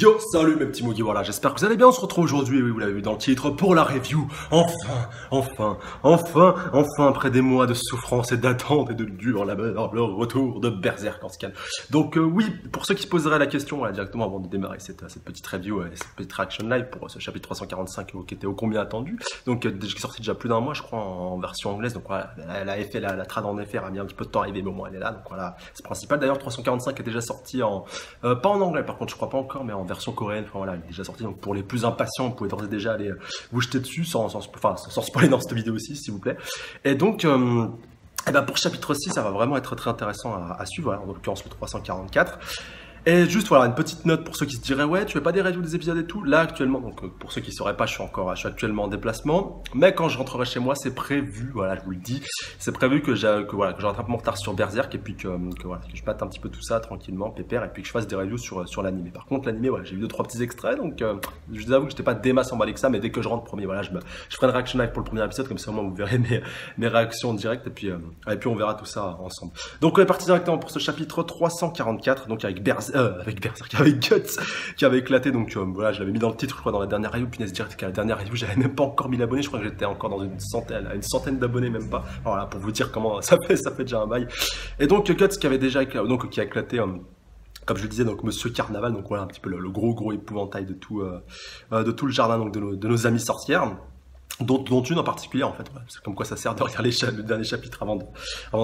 Yo, salut mes petits Moogie, voilà, j'espère que vous allez bien, on se retrouve aujourd'hui, oui, vous l'avez vu dans le titre, pour la review, enfin, après des mois de souffrance et d'attente et de dur labeur, le retour de Berserk en scan. Donc oui, pour ceux qui se poseraient la question, voilà, directement avant de démarrer cette petite review, cette petite reaction live pour ce chapitre 345 qui était ô combien attendu, donc qui est sorti déjà plus d'un mois je crois en version anglaise, donc voilà, la trad en effet a mis un petit peu de temps à arriver, mais au moins elle est là, donc voilà, c'est principal. D'ailleurs 345 est déjà sorti en, pas en anglais par contre je crois pas encore, mais en version coréenne, enfin voilà, il est déjà sorti, donc pour les plus impatients, vous pouvez d'ores et déjà aller vous jeter dessus sans spoiler dans cette vidéo aussi, s'il vous plaît. Et donc, et ben pour chapitre 6, ça va vraiment être très intéressant à suivre, voilà, en l'occurrence le 344. Et juste voilà, une petite note pour ceux qui se diraient ouais, tu fais pas des reviews des épisodes et tout. Là actuellement, donc pour ceux qui sauraient pas, je suis actuellement en déplacement, mais quand je rentrerai chez moi, c'est prévu, voilà, je vous le dis, c'est prévu que je rattrape mon retard sur Berserk et puis que je batte un petit peu tout ça tranquillement, pépère, et puis que je fasse des reviews sur l'animé. Par contre, l'animé, voilà, j'ai vu 2-3 petits extraits, donc je vous avoue que j'étais pas des masses emballé que ça, mais dès que je rentre premier, voilà, je ferai une reaction live pour le premier épisode, comme ça au moins vous verrez mes réactions en direct, et puis on verra tout ça ensemble. Donc on est parti directement pour ce chapitre 344, donc avec Guts qui avait éclaté, donc voilà, je l'avais mis dans le titre, je crois, dans la dernière review, punaise direct qu'à la dernière review, j'avais même pas encore 1000 abonnés, je crois que j'étais encore dans une centaine d'abonnés, même pas. Voilà, pour vous dire comment ça fait déjà un bail. Et donc Guts qui avait déjà éclaté, donc qui a éclaté, comme je le disais, donc Monsieur Carnaval, donc voilà un petit peu le gros épouvantail de tout le jardin, donc de nos amies sorcières. Dont une en particulier en fait, ouais. C'est comme quoi ça sert de regarder le dernier chapitre avant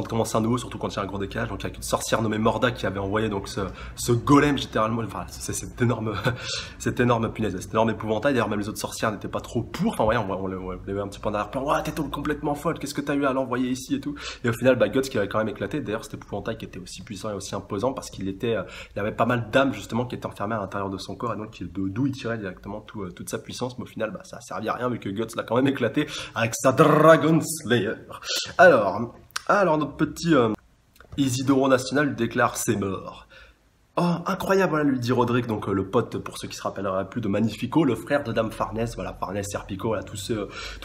de commencer un nouveau, surtout quand il y a un gros décalage. Donc il y a une sorcière nommée Morda qui avait envoyé donc ce golem littéralement, enfin c'est cette énorme punaise, cet énorme épouvantail. D'ailleurs même les autres sorcières n'étaient pas trop pour, enfin ouais, on l'avait un petit peu en arrière-plan, ouais t'es complètement folle, qu'est-ce que t'as eu à l'envoyer ici et tout. Et au final Guts qui avait quand même éclaté, d'ailleurs cet épouvantail qui était aussi puissant et aussi imposant parce qu'il avait pas mal d'âmes justement qui étaient enfermées à l'intérieur de son corps, et donc d'où il tirait directement toute sa puissance, mais au final ça a servi à rien vu que Guts l'a quand même éclaté avec sa Dragon Slayer. Alors notre petit Isidoro National lui déclare c'est mort. Oh, incroyable, voilà, lui dit Roderick, donc le pote, pour ceux qui se rappelleraient plus, de Magnifico, le frère de Dame Farnèse, voilà, Farnèse, Serpico, voilà, tous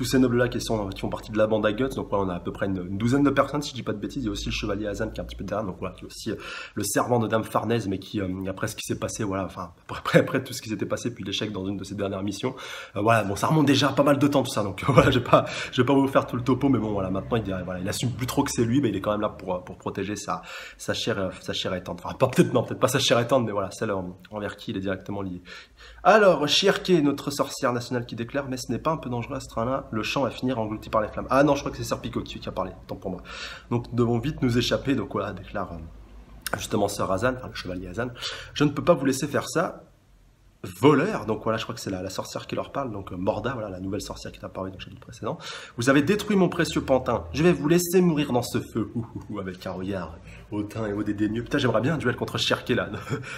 ces nobles-là qui font partie de la bande à Guts, donc voilà, on a à peu près une douzaine de personnes, si je dis pas de bêtises. Il y a aussi le chevalier Hazan qui est un petit peu derrière, donc voilà, qui est aussi le servant de Dame Farnèse, mais qui, après ce qui s'est passé, voilà, enfin, après tout ce qui s'était passé, puis l'échec dans une de ses dernières missions, voilà, bon, ça remonte déjà pas mal de temps, tout ça, donc voilà, je vais pas vous faire tout le topo, mais bon, voilà, maintenant, il assume plus trop que c'est lui, mais il est quand même là pour protéger sa chère étante, enfin, peut-être pas sa chère étante, mais voilà, celle envers qui il est directement lié. Alors, Shirke, notre sorcière nationale qui déclare, mais ce n'est pas un peu dangereux à ce train-là, le champ va finir englouti par les flammes. Ah non, je crois que c'est Serpico qui a parlé, tant pour moi. Donc, nous devons vite nous échapper, donc voilà, déclare justement Sir Hazan, enfin le chevalier Hazan. Je ne peux pas vous laisser faire ça. Voleur, donc voilà, je crois que c'est la sorcière qui leur parle, donc Morda, voilà, la nouvelle sorcière qui est apparue dans le chapitre précédent. Vous avez détruit mon précieux pantin, je vais vous laisser mourir dans ce feu, avec un regard hautain et au dédaigneux. Putain, j'aimerais bien un duel contre Shirke là,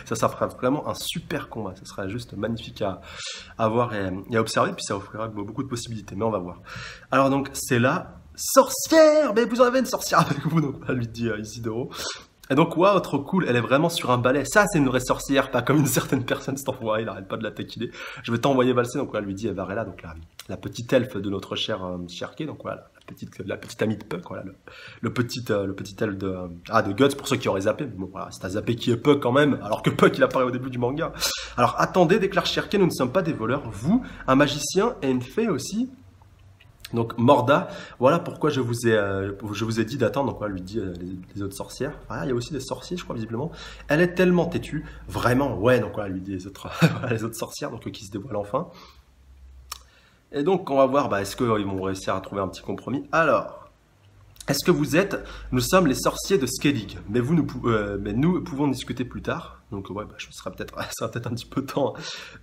ça fera vraiment un super combat, ça serait juste magnifique à voir et à observer, puis ça offrira beaucoup de possibilités, mais on va voir. Alors donc, c'est la sorcière, mais vous en avez une sorcière avec vous, donc voilà, lui dit Isidoro. Et donc, waouh, trop cool, elle est vraiment sur un balai. Ça, c'est une vraie sorcière, pas comme une certaine personne, cet enfoiré, il arrête pas de la taquiner. Je vais t'envoyer valser, donc voilà, lui dit Varela, donc la petite elfe de notre cher Shirke, donc voilà, la petite amie de Puck, voilà, le petit elfe de Guts, pour ceux qui auraient zappé, mais bon, voilà, c'est à zapper qui est Puck quand même, alors que Puck, il apparaît au début du manga. Alors, attendez, déclare Shirke, nous ne sommes pas des voleurs, vous, un magicien et une fée aussi. Donc Morda, voilà pourquoi je vous ai dit d'attendre, donc voilà, lui dit les autres sorcières. Ah, il y a aussi des sorciers, je crois, visiblement. Elle est tellement têtue, vraiment, ouais, donc voilà, lui dit les autres, les autres sorcières, donc qui se dévoilent enfin. Et donc on va voir, est-ce qu'ils vont réussir à trouver un petit compromis. Alors, est-ce que vous êtes, nous sommes les sorciers de Skellig, mais nous pouvons discuter plus tard. Donc ouais, ça sera peut-être un petit peu temps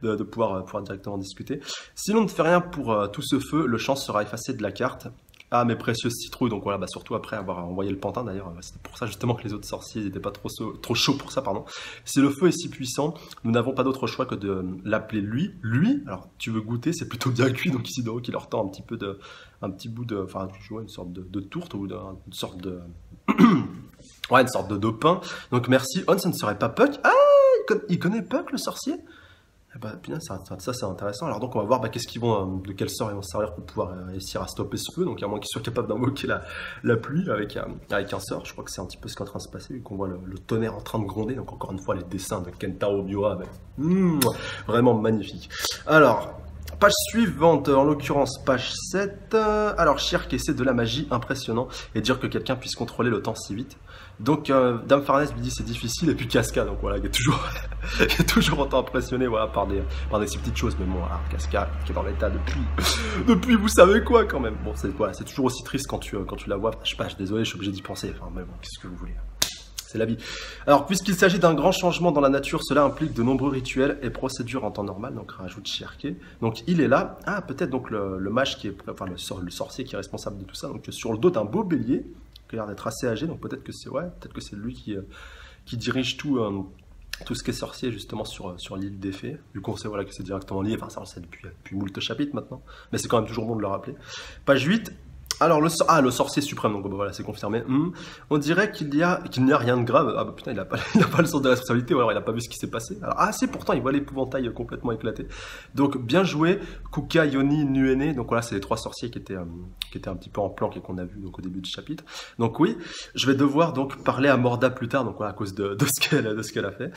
de pouvoir directement discuter. Si l'on ne fait rien pour tout ce feu, le champ sera effacé de la carte. Ah, mes précieuses citrouilles, donc voilà, surtout après avoir envoyé le pantin d'ailleurs, c'est pour ça justement que les autres sorciers n'étaient pas trop chauds pour ça, pardon. Si le feu est si puissant, nous n'avons pas d'autre choix que de l'appeler lui. Lui, alors tu veux goûter, c'est plutôt bien cuit, donc Isidoro qui leur tend un petit bout de, enfin, une sorte de tourte ou une sorte de, ouais, une sorte de pain. Donc merci, On, ce ne serait pas Puck. Ah, il connaît Puck, le sorcier? Bah, bien, ça c'est intéressant. Alors donc on va voir qu'est-ce qu'ils vont, de quel sort ils vont se servir pour pouvoir réussir à stopper ce feu. Donc à moins qu'ils soient capables d'invoquer la pluie avec un sort. Je crois que c'est un petit peu ce qui est en train de se passer, vu qu'on voit le tonnerre en train de gronder. Donc encore une fois les dessins de Kentaro Miura, vraiment magnifique. Alors, page suivante, en l'occurrence page 7. Alors Shirk essaie de la magie, impressionnant, et dire que quelqu'un puisse contrôler le temps si vite. Donc Dame Farnèse lui dit c'est difficile, et puis Casca, donc voilà, il est toujours, il est toujours autant impressionné voilà, par des si petites choses, mais bon, voilà, Casca qui est dans l'état depuis vous savez quoi quand même. Bon, c'est toujours aussi triste quand tu la vois, je sais pas, désolé, je suis obligé d'y penser, enfin mais bon, qu'est-ce que vous voulez. C'est la vie. Alors, puisqu'il s'agit d'un grand changement dans la nature, cela implique de nombreux rituels et procédures en temps normal, donc rajoute Shirke. Donc, il est là. Ah, peut-être donc le mage qui est, enfin le sorcier qui est responsable de tout ça. Donc, sur le dos d'un beau bélier, qui a l'air d'être assez âgé, donc peut-être que c'est lui qui dirige tout ce qui est sorcier justement sur l'île des Fées. Du coup, on sait voilà, que c'est directement lié, enfin ça on le sait depuis moult chapitres maintenant, mais c'est quand même toujours bon de le rappeler. Page 8. Alors, le sorcier suprême, donc voilà, c'est confirmé. On dirait qu'il n'y a rien de grave. Ah bah putain, il a pas le sens de la responsabilité, ou alors il a pas vu ce qui s'est passé. Alors, si, pourtant, il voit l'épouvantail complètement éclaté. Donc, bien joué, Kuka, Yoni, Nuene. Donc voilà, c'est les trois sorciers qui étaient un petit peu en planque et qu'on a vu donc, au début du chapitre. Donc oui, je vais devoir donc parler à Morda plus tard, donc voilà, à cause de ce qu'elle a fait.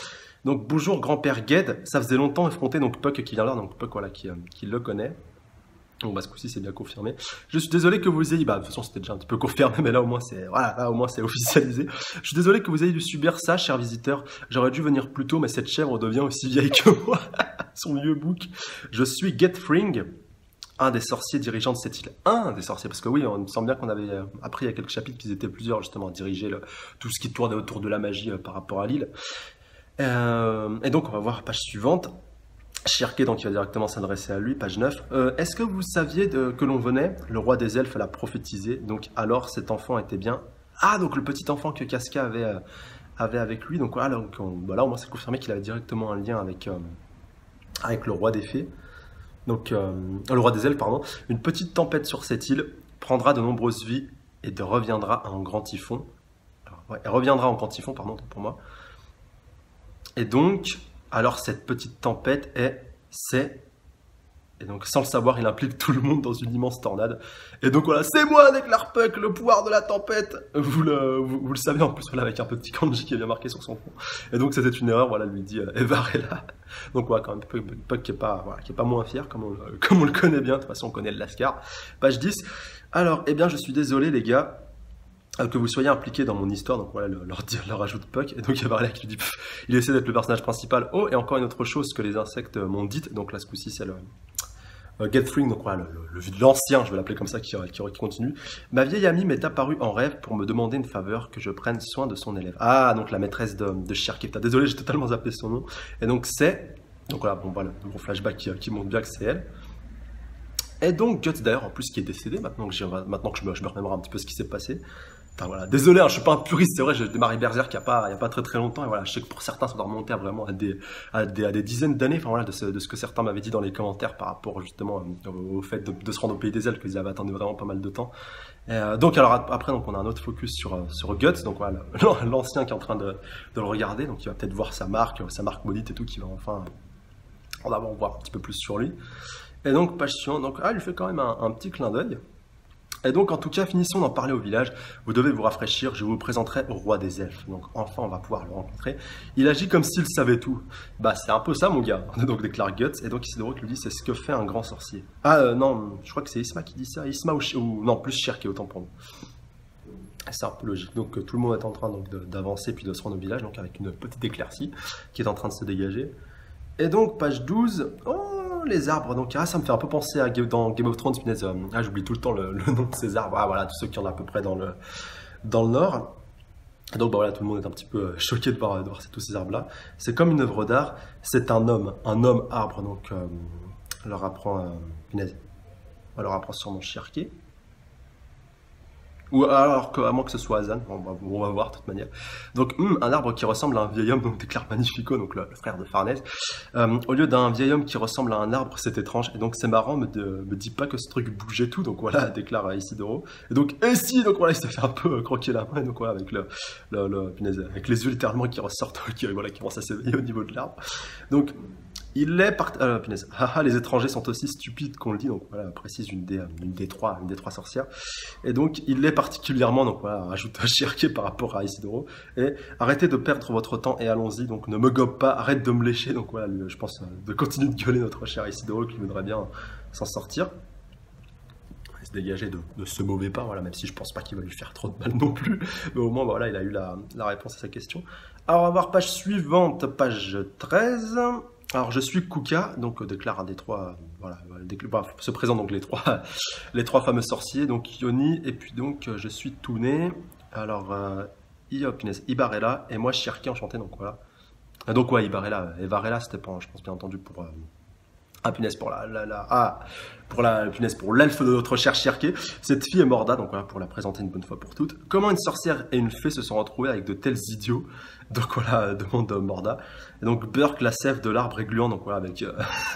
Donc, bonjour, grand-père Ged. Ça faisait longtemps affronter donc Puck qui vient là, donc Puck, voilà, qui le connaît. Bon, bah, ce coup-ci, c'est bien confirmé. Je suis désolé que vous ayez, de toute façon, c'était déjà un petit peu confirmé, mais là, au moins, c'est officialisé. Je suis désolé que vous ayez dû subir ça, cher visiteur. J'aurais dû venir plus tôt, mais cette chèvre devient aussi vieille que moi. Son vieux bouc. Je suis Getfring, un des sorciers dirigeants de cette île. Un des sorciers, parce que oui, on me semble bien qu'on avait appris il y a quelques chapitres qu'ils étaient plusieurs, justement, à diriger tout ce qui tournait autour de la magie par rapport à l'île. Et donc, on va voir page suivante. Shirke, donc il va directement s'adresser à lui, page 9. Est-ce que vous saviez que l'on venait? Le roi des elfes l'a prophétisé, donc alors cet enfant était bien. Ah, donc le petit enfant que Casca avait avec lui, donc voilà, là au moins c'est confirmé qu'il avait directement un lien avec le roi des fées. Donc, le roi des elfes, pardon. Une petite tempête sur cette île prendra de nombreuses vies et reviendra en grand typhon. Alors, ouais, elle reviendra en grand typhon, pardon, pour moi. Et donc. Alors cette petite tempête et donc sans le savoir, il implique tout le monde dans une immense tornade. Et donc voilà, c'est moi, déclare Puck, le pouvoir de la tempête. Vous le savez en plus, voilà, avec un petit kanji qui est bien marqué sur son front. Et donc c'était une erreur, voilà, lui dit Evarella. Donc voilà, quand même Puck qui est pas moins fier, comme on le connaît bien. De toute façon, on connaît le Lascar. Page 10. Alors, eh bien, je suis désolé les gars. Que vous soyez impliqués dans mon histoire, donc voilà, leur ajoute Puck, et donc il y a Varela qui lui dit, il essaie d'être le personnage principal. Oh, et encore une autre chose que les insectes m'ont dite, donc là ce coup-ci c'est le Getfring, donc voilà, l'ancien, je vais l'appeler comme ça, qui continue. Ma vieille amie m'est apparue en rêve pour me demander une faveur, que je prenne soin de son élève. Ah, donc la maîtresse de Shirketa, désolé, j'ai totalement zappé son nom, et donc voilà, bon voilà, le gros flashback qui montre bien que c'est elle. Et donc Guts d'ailleurs, en plus, qui est décédé, maintenant que je me remémore un petit peu ce qui s'est passé. Enfin, voilà. Désolé, je suis pas un puriste, c'est vrai, j'ai démarré Berserk il y a pas très longtemps, et voilà, je sais que pour certains ça doit remonter vraiment à des dizaines d'années, enfin voilà, de ce que certains m'avaient dit dans les commentaires par rapport justement au fait de se rendre au pays des elfes, qu'ils avaient attendu vraiment pas mal de temps. Donc alors après, donc on a un autre focus sur Guts, donc voilà, l'ancien qui est en train de le regarder, donc il va peut-être voir sa marque maudite et tout, qui va enfin en avant voir un petit peu plus sur lui. Et donc page suivante, donc il lui fait quand même un petit clin d'œil. Et donc, en tout cas, finissons d'en parler au village. Vous devez vous rafraîchir, je vous présenterai au roi des elfes. Donc, enfin, on va pouvoir le rencontrer. Il agit comme s'il savait tout. Bah, c'est un peu ça, mon gars. Donc, déclare Guts. Et donc, Isidoro qui lui dit, c'est ce que fait un grand sorcier. Ah, non, je crois que c'est Isma qui dit ça. Isma ou non, plus Shirke, autant pour nous. C'est un peu logique. Donc, tout le monde est en train d'avancer puis de se rendre au village, donc avec une petite éclaircie qui est en train de se dégager. Et donc, page 12. Oh, les arbres, donc ça me fait un peu penser à dans Game of Thrones, j'oublie tout le temps le nom de ces arbres, voilà, tous ceux qui en ont à peu près dans le nord. Et donc voilà, tout le monde est un petit peu choqué de voir tous ces arbres là. C'est comme une œuvre d'art, c'est un homme arbre, donc on leur apprend sûrement Shirke. Ou alors, à moins que ce soit Azan, on va voir de toute manière. Donc, un arbre qui ressemble à un vieil homme, donc déclare Magnifico, donc le frère de Farnèse. Au lieu d'un vieil homme qui ressemble à un arbre, c'est étrange. Et donc, c'est marrant, me dit pas que ce truc bougeait tout, donc voilà, déclare Isidoro. Et donc, donc voilà, il se fait un peu croquer la main, donc voilà, avec avec les yeux littéralement qui ressortent, qui commencent à s'éveiller au niveau de l'arbre. Donc, Punaise. Haha, les étrangers sont aussi stupides qu'on le dit, donc voilà, précise une des trois sorcières. Et donc, il l'est particulièrement, donc voilà, rajoute Shirke par rapport à Isidoro. Et arrêtez de perdre votre temps et allons-y, donc ne me gobe pas, arrête de me lécher. Donc voilà, je pense de continuer de gueuler notre cher Isidoro qui voudrait bien s'en sortir. Se dégager de ce mauvais pas, voilà, même si je pense pas qu'il va lui faire trop de mal non plus. Mais au moins, voilà, il a eu la réponse à sa question. Alors, on va voir page suivante, page 13. Alors, je suis Kuka, donc déclare un des trois, voilà, se présentent donc les trois fameux sorciers, donc Yoni, et puis donc je suis Touné. Alors, Ibarella, et moi Shirke, enchanté, donc voilà. Donc, ouais, Ibarella, et Varela, c'était pas, je pense bien entendu, pour. Punaise pour l'elfe de notre cher Shirke. Cette fille est Morda, donc voilà, pour la présenter une bonne fois pour toutes. Comment une sorcière et une fée se sont retrouvées avec de tels idiots? Donc voilà, demande Morda. Et donc Burke, la sève de l'arbre est gluant, donc voilà,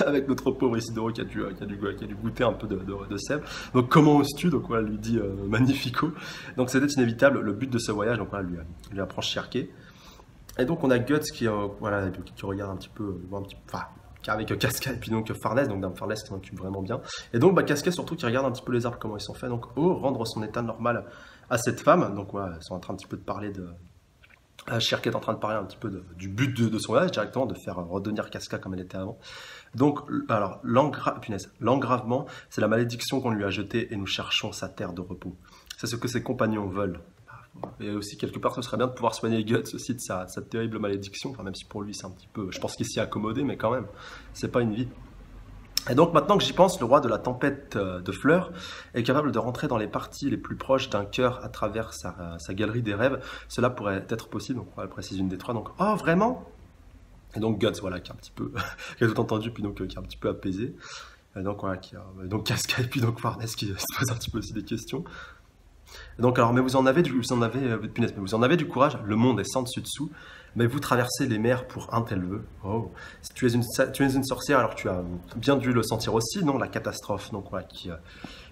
avec notre pauvre Isidoro qui a dû goûter un peu de sève. Donc comment oses-tu? Donc voilà, lui dit Magnifico. Donc c'était inévitable, le but de ce voyage, donc voilà, lui apprend Shirke. Et donc on a Guts qui regarde un petit peu, avec Casca et puis donc Farnèse, donc Dame Farnèse qui s'en occupe vraiment bien. Et donc Casca surtout qui regarde un petit peu les arbres, comment ils sont faits. Donc rendre son état normal à cette femme. Donc voilà, ils sont en train un petit peu de parler de... Shirke est en train de parler un petit peu du but de son voyage, directement de faire redevenir Casca comme elle était avant. Donc, alors, l'engravement, c'est la malédiction qu'on lui a jetée et nous cherchons sa terre de repos. C'est ce que ses compagnons veulent. Et aussi, quelque part, ce serait bien de pouvoir soigner Guts aussi de sa terrible malédiction. Enfin, même si pour lui, c'est un petit peu... Je pense qu'il s'y est accommodé, mais quand même, c'est pas une vie. Et donc, maintenant que j'y pense, le roi de la tempête de fleurs est capable de rentrer dans les parties les plus proches d'un cœur à travers sa galerie des rêves. Cela pourrait être possible, donc elle précise une des trois. Donc, oh, vraiment? Et donc, Guts, voilà, qui a un petit peu... qui a tout entendu, puis donc qui a un petit peu apaisé. Et donc, voilà, donc Casca et puis donc Farnèse qui se pose un petit peu aussi des questions. Donc alors, mais vous en avez du courage, le monde est sans dessus-dessous, mais vous traversez les mers pour un tel vœu. Oh, si tu es une sorcière, alors tu as bien dû le sentir aussi, non, la catastrophe, donc voilà, qui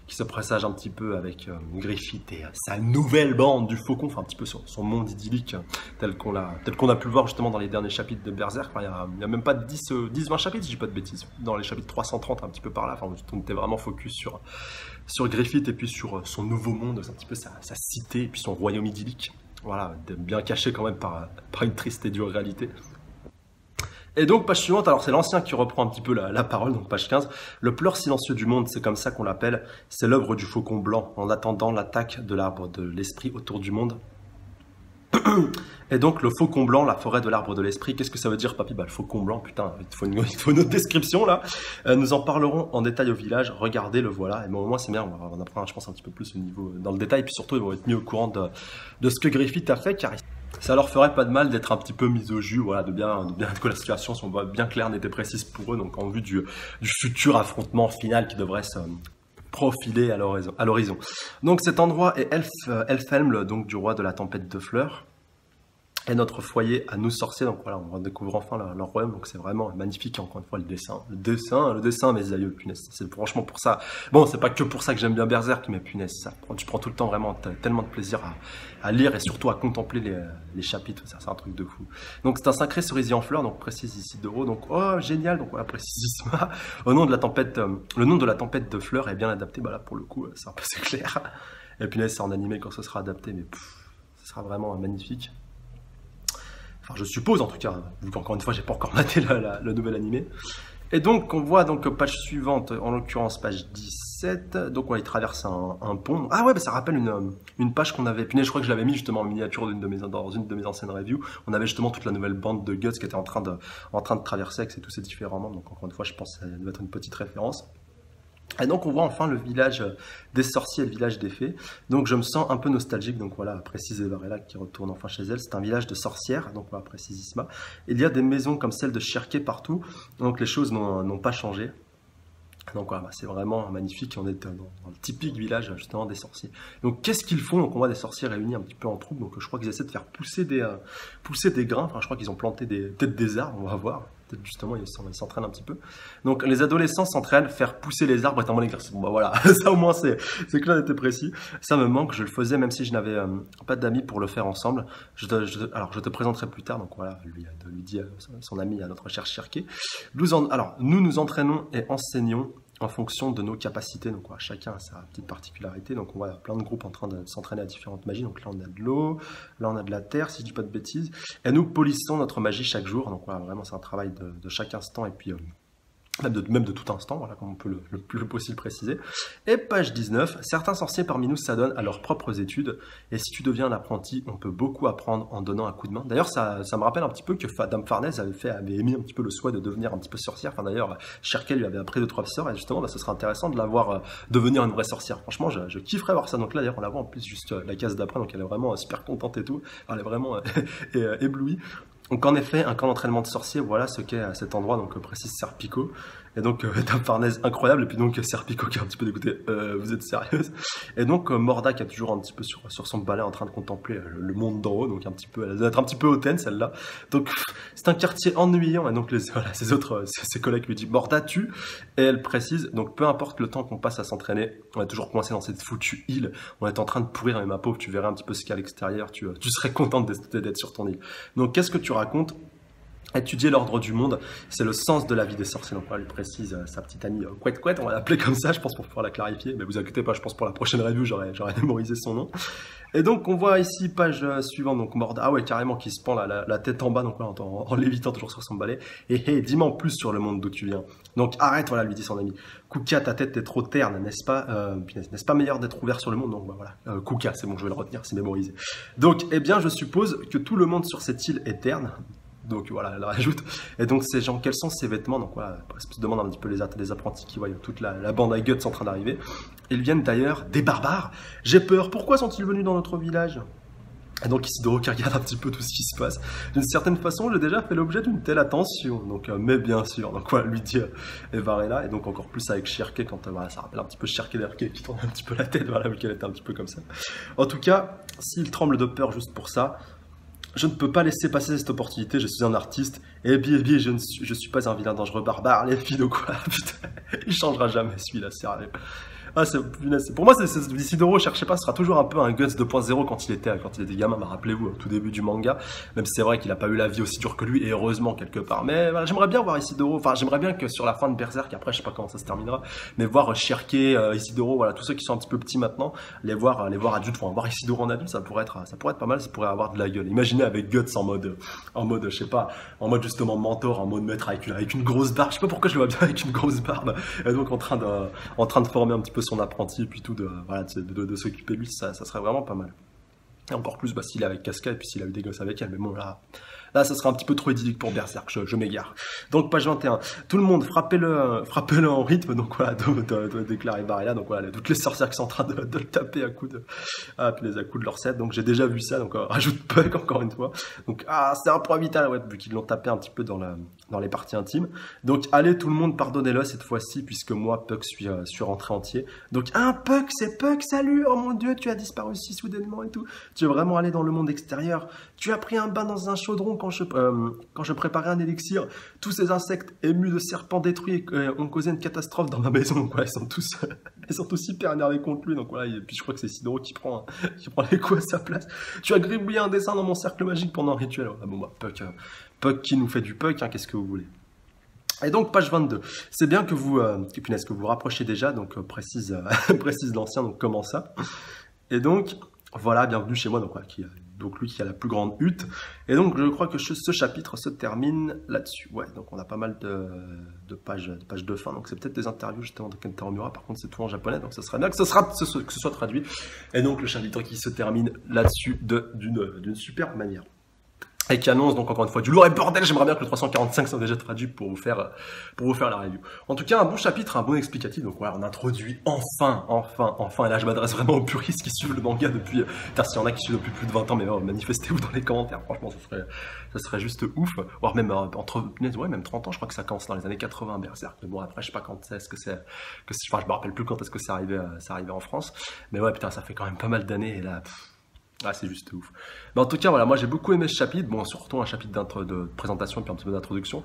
se présage un petit peu avec Griffith et sa nouvelle bande du Faucon, enfin un petit peu son monde idyllique tel qu'on a pu le voir justement dans les derniers chapitres de Berserk. Enfin, il n'y a même pas 10-20 chapitres, si je dis pas de bêtises, dans les chapitres 330 un petit peu par là, enfin on était vraiment focus sur Griffith et puis sur son nouveau monde, c'est un petit peu sa cité et puis son royaume idyllique, voilà, bien caché quand même par une triste et dure réalité. Et donc, page suivante, alors c'est l'ancien qui reprend un petit peu la parole, donc page 15. Le pleur silencieux du monde, c'est comme ça qu'on l'appelle, c'est l'œuvre du faucon blanc, en attendant l'attaque de l'arbre de l'esprit autour du monde. Et donc, le faucon blanc, la forêt de l'arbre de l'esprit, qu'est-ce que ça veut dire, papy? Le faucon blanc, putain, il faut une autre description, là. Nous en parlerons en détail au village, regardez, le voilà. Et bon, au moins, c'est bien, on apprend, je pense, un petit peu plus au niveau, dans le détail, puis surtout, ils vont être mis au courant de ce que Griffith a fait, car ça leur ferait pas de mal d'être un petit peu mis au jus, voilà, de bien que la situation soit bien claire, nette et précise pour eux, donc en vue du futur affrontement final qui devrait se profiler à l'horizon. Donc cet endroit est Elfhelm, donc du roi de la tempête de fleurs, et notre foyer à nous sorciers. Donc voilà, on redécouvre enfin leur royaume, donc c'est vraiment magnifique. Encore une fois, le dessin, mes aïeux, punaise, c'est franchement pour ça. Bon, c'est pas que pour ça que j'aime bien Berserk, mais punaise, tu prends tout le temps vraiment tellement de plaisir à lire et surtout à contempler les chapitres, ça c'est un truc de fou. Donc c'est un sacré cerisier en fleurs, donc précise Isidoro, donc oh génial, donc voilà, précise Isma. Le nom de la tempête de fleurs est bien adapté, bah là pour le coup, c'est clair. Et punaise, c'est en animé quand ce sera adapté, mais ce sera vraiment magnifique. Enfin, je suppose en tout cas, vu qu'encore une fois, j'ai pas encore maté le nouvel animé. Et donc, on voit donc page suivante, en l'occurrence page 17. Donc, ouais, il traverse un pont. Ah ouais, bah, ça rappelle une page qu'on avait. Punaise, je crois que je l'avais mis justement en miniature dans une de mes anciennes reviews. On avait justement toute la nouvelle bande de Guts qui était en train de traverser avec tous ces différents membres. Donc, encore une fois, je pense que ça doit être une petite référence. Et donc on voit enfin le village des sorciers et le village des fées. Donc je me sens un peu nostalgique, donc voilà, précise Varela qui retourne enfin chez elle. C'est un village de sorcières, donc voilà, précise Isma. Il y a des maisons comme celle de Shirke partout, donc les choses n'ont pas changé. Donc voilà, c'est vraiment magnifique, on est dans le typique village justement des sorciers. Donc qu'est-ce qu'ils font? Donc on voit des sorciers réunis un petit peu en troupe, donc je crois qu'ils essaient de faire pousser des grains, enfin je crois qu'ils ont planté peut-être des arbres, on va voir. peut-être justement ils s'entraînent un petit peu. Donc les adolescents s'entraînent, faire pousser les arbres est un bon exercice. Bon bah voilà, ça au moins c'est clair et précis. Ça me manque, je le faisais même si je n'avais pas d'amis pour le faire ensemble. Alors je te présenterai plus tard, donc voilà, lui dit son ami à notre cher Cherké. Alors nous nous entraînons et enseignons en fonction de nos capacités. Donc voilà, chacun a sa petite particularité. Donc on voit plein de groupes en train de s'entraîner à différentes magies. Donc là on a de l'eau, là on a de la terre, si je dis pas de bêtises. Et nous polissons notre magie chaque jour. Donc voilà, vraiment c'est un travail de chaque instant et puis même de tout instant, voilà, comme on peut le plus possible préciser. Et page 19, certains sorciers parmi nous s'adonnent à leurs propres études, et si tu deviens un apprenti, on peut beaucoup apprendre en donnant un coup de main. D'ailleurs, ça me rappelle un petit peu que Dame Farnèse avait émis un petit peu le souhait de devenir un petit peu sorcière. Enfin d'ailleurs, Cherkel lui avait appris 2-3 sorts, et justement, bah, ce serait intéressant de la voir devenir une vraie sorcière. Franchement, je kifferais voir ça. Donc là, d'ailleurs, on la voit en plus juste la case d'après, donc elle est vraiment super contente et tout. Elle est vraiment éblouie. Donc en effet, un camp d'entraînement de sorciers, voilà ce qu'est à cet endroit, donc précise Serpico. Et donc Dame Farnèse incroyable, et puis donc Serpico qui est un petit peu dégoûté, vous êtes sérieuse? Et donc Morda qui est toujours un petit peu sur son balai en train de contempler le monde d'en haut, donc un petit peu, elle doit être un petit peu hautaine celle-là. Donc c'est un quartier ennuyant, et donc ses collègues lui disent Morda tue, et elle précise, donc peu importe le temps qu'on passe à s'entraîner, on est toujours coincé dans cette foutue île, on est en train de pourrir, mais ma pauvre, tu verrais un petit peu ce qu'il y a à l'extérieur, tu serais contente d'être sur ton île. Donc qu'est-ce que tu racontes? Étudier l'ordre du monde, c'est le sens de la vie des sorciers. Donc on lui précise sa petite amie Couette Couette, on va l'appeler comme ça, je pense, pour pouvoir la clarifier. Mais vous inquiétez pas, je pense pour la prochaine review, j'aurais mémorisé son nom. Et donc on voit ici, page suivante, donc Morda, ah ouais, carrément, qui se pend la tête en bas, donc là, en lévitant toujours sur son balai. Et dis-moi en plus sur le monde d'où tu viens. Donc arrête, voilà, lui dit son ami. Kuka, ta tête est trop terne, n'est-ce pas n'est-ce pas meilleur d'être ouvert sur le monde? Donc bah, voilà, Kuka, c'est bon, je vais le retenir, c'est mémorisé. Donc, eh bien, je suppose que tout le monde sur cette île est terne. Donc voilà, elle rajoute. Et donc ces gens, quels sont ces vêtements? Donc voilà, elle se demande un petit peu les apprentis qui voient toute la bande à guts en train d'arriver. Ils viennent d'ailleurs des barbares. J'ai peur, pourquoi sont-ils venus dans notre village? Et donc Isidoro qui regarde un petit peu tout ce qui se passe. D'une certaine façon, j'ai déjà fait l'objet d'une telle attention. Donc, mais bien sûr. Donc voilà, lui dit Varela. Et donc encore plus avec Cherké quand voilà, ça rappelle un petit peu Cherké qui tourne un petit peu la tête. Voilà, vu qu'elle était un petit peu comme ça. En tout cas, s'il tremble de peur juste pour ça, je ne peux pas laisser passer cette opportunité, je suis un artiste, et bien, je suis pas un vilain dangereux barbare, les filles de quoi, putain, il changera jamais celui-là, sérieux. Ah, pour moi, Isidoro, cherchez pas, ce sera toujours un peu un Guts 2.0 quand il était gamin, rappelez-vous, au tout début du manga, même si c'est vrai qu'il a pas eu la vie aussi dure que lui, et heureusement quelque part, mais voilà, j'aimerais bien voir Isidoro, enfin j'aimerais bien que sur la fin de Berserk, après je sais pas comment ça se terminera, mais voir Cherké, Isidoro, voilà, tous ceux qui sont un petit peu petits maintenant, les voir adultes, enfin, voir Isidoro en adulte, ça pourrait être pas mal, ça pourrait avoir de la gueule. Imaginez avec Guts en mode, je sais pas, en mode justement mentor, en mode maître avec une grosse barbe, je sais pas pourquoi je le vois bien avec une grosse barbe, et donc en train de former un petit peu son apprenti et puis tout de s'occuper de lui, ça serait vraiment pas mal. Et encore plus s'il est avec Casca et puis s'il a eu des gosses avec elle, mais bon là ça serait un petit peu trop idyllique pour Berserk, je m'égare. Donc page 21, tout le monde frappez-le en rythme, donc voilà, doit déclarer Varela, donc voilà, toutes les sorcières qui sont en train de le taper à coups de leur set, donc j'ai déjà vu ça, donc rajoute Puck encore une fois, donc c'est un point vital, ouais, vu qu'ils l'ont tapé un petit peu dans les parties intimes, donc allez tout le monde, pardonnez-le cette fois-ci, puisque moi Puck suis rentré entier, donc Puck, c'est Puck, salut, oh mon dieu, tu as disparu si soudainement et tout, tu veux vraiment aller dans le monde extérieur, tu as pris un bain dans un chaudron quand je préparais un élixir, tous ces insectes émus de serpents détruits ont causé une catastrophe dans ma maison. Donc voilà, ils sont tous hyper énervés contre lui. Donc voilà, et puis je crois que c'est Isidoro qui prend les coups à sa place. Tu as gribouillé un dessin dans mon cercle magique pendant un rituel. Ah bon Puck qui nous fait du Puck, hein, qu'est-ce que vous voulez? Et donc page 22, c'est bien que vous rapprochez déjà, donc précise l'ancien, donc comment ça? Et donc voilà, bienvenue chez moi, donc voilà, donc lui qui a la plus grande hutte. Et donc je crois que ce chapitre se termine là-dessus. Ouais, donc on a pas mal de pages de fin. Donc c'est peut-être des interviews justement de Kentaro Miura. Par contre c'est tout en japonais, donc ça serait bien que ce soit traduit. Et donc le chapitre qui se termine là-dessus d'une superbe manière. Et qui annonce donc encore une fois du lourd et bordel, j'aimerais bien que le 345 soit déjà traduit pour vous faire la review. En tout cas, un bon chapitre, un bon explicatif, donc voilà, on introduit enfin, et là je m'adresse vraiment aux puristes qui suivent le manga depuis, s'il y en a qui suivent depuis plus de 20 ans, mais manifestez-vous dans les commentaires, franchement ça serait juste ouf, voire même même 30 ans, je crois que ça commence dans les années 80 Berserk, mais bon après je sais pas quand c'est, enfin je me rappelle plus quand est-ce que c'est arrivé en France, mais ouais putain ça fait quand même pas mal d'années et là... c'est juste ouf. Mais en tout cas, voilà, moi j'ai beaucoup aimé ce chapitre. Bon, surtout un chapitre de présentation et puis un petit peu d'introduction.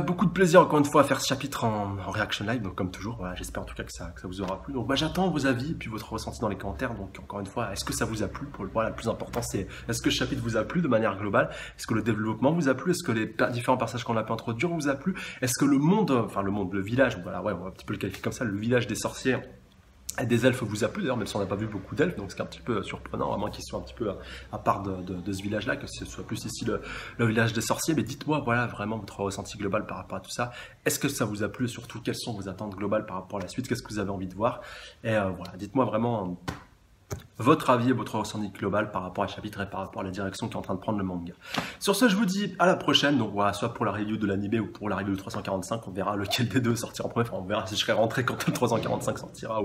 Beaucoup de plaisir encore une fois à faire ce chapitre en reaction live, donc comme toujours, voilà, j'espère en tout cas que ça vous aura plu. Donc j'attends vos avis et puis votre ressenti dans les commentaires. Donc encore une fois, est-ce que ça vous a plu? Voilà, le plus important c'est est-ce que ce chapitre vous a plu de manière globale? Est-ce que le développement vous a plu? Est-ce que les différents passages qu'on a pu introduire vous a plu? Est-ce que le monde, le village, voilà, ouais, on va un petit peu le qualifier comme ça, le village des sorciers et des elfes vous a plu d'ailleurs, même si on n'a pas vu beaucoup d'elfes, donc c'est un petit peu surprenant, à moins qu'ils soient un petit peu à part de ce village-là, que ce soit plus ici le village des sorciers. Mais dites-moi, voilà, vraiment votre ressenti global par rapport à tout ça. Est-ce que ça vous a plu? Surtout, quelles sont vos attentes globales par rapport à la suite? Qu'est-ce que vous avez envie de voir? Et voilà, dites-moi vraiment votre avis et votre ressenti global par rapport à ce chapitre et par rapport à la direction qui est en train de prendre le manga. Sur ce, je vous dis à la prochaine. Donc voilà, soit pour la review de l'anime ou pour la review de 345, on verra lequel des deux sortira en premier. Enfin, on verra si je serai rentré quand le 345 sortira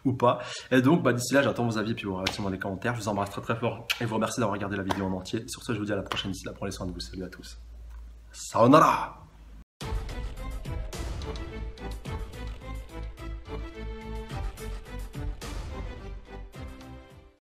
ou pas. Et donc, d'ici là, j'attends vos avis et puis vos réactions dans les commentaires. Je vous embrasse très très fort et vous remercie d'avoir regardé la vidéo en entier. Sur ce, je vous dis à la prochaine. D'ici là, prenez soin de vous. Salut à tous. Sayonara.